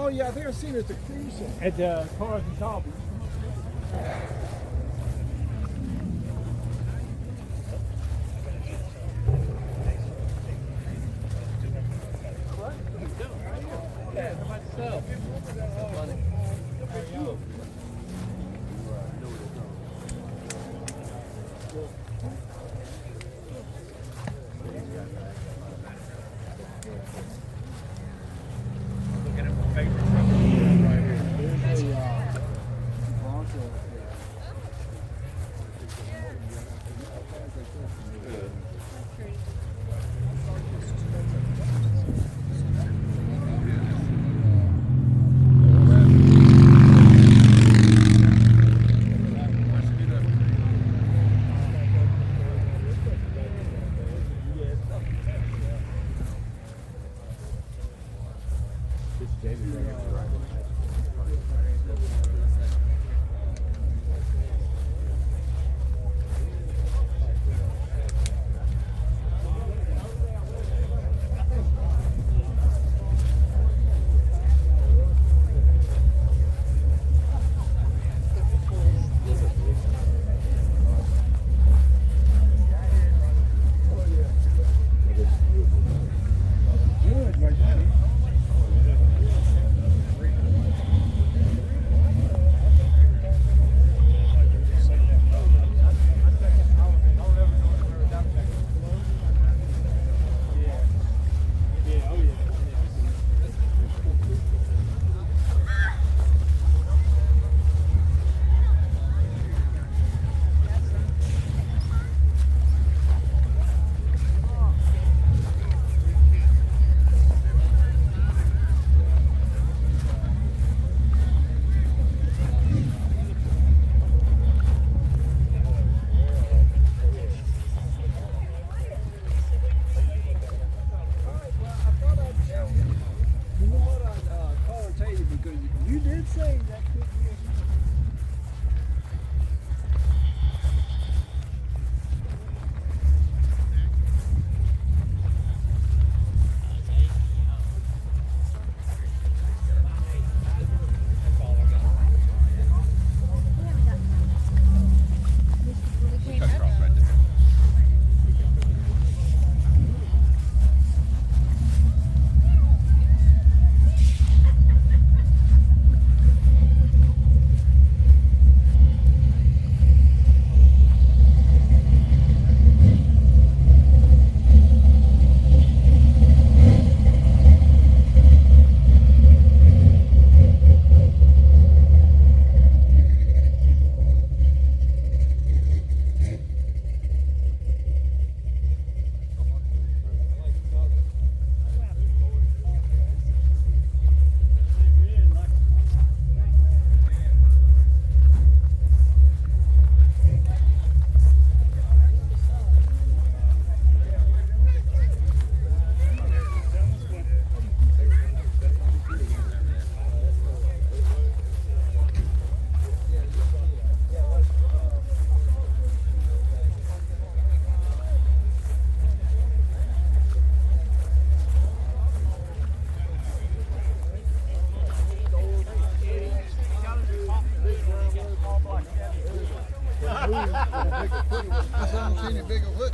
Oh yeah, I think I've seen it at the cruise center. At the Cars and Coffee. Yeah, how about yourself? How are you? Looking at my favorite truck right here. There's a Bronco up there. You know what I'd call and tell you, because you did say that could be a I haven't seen it bigger. Look.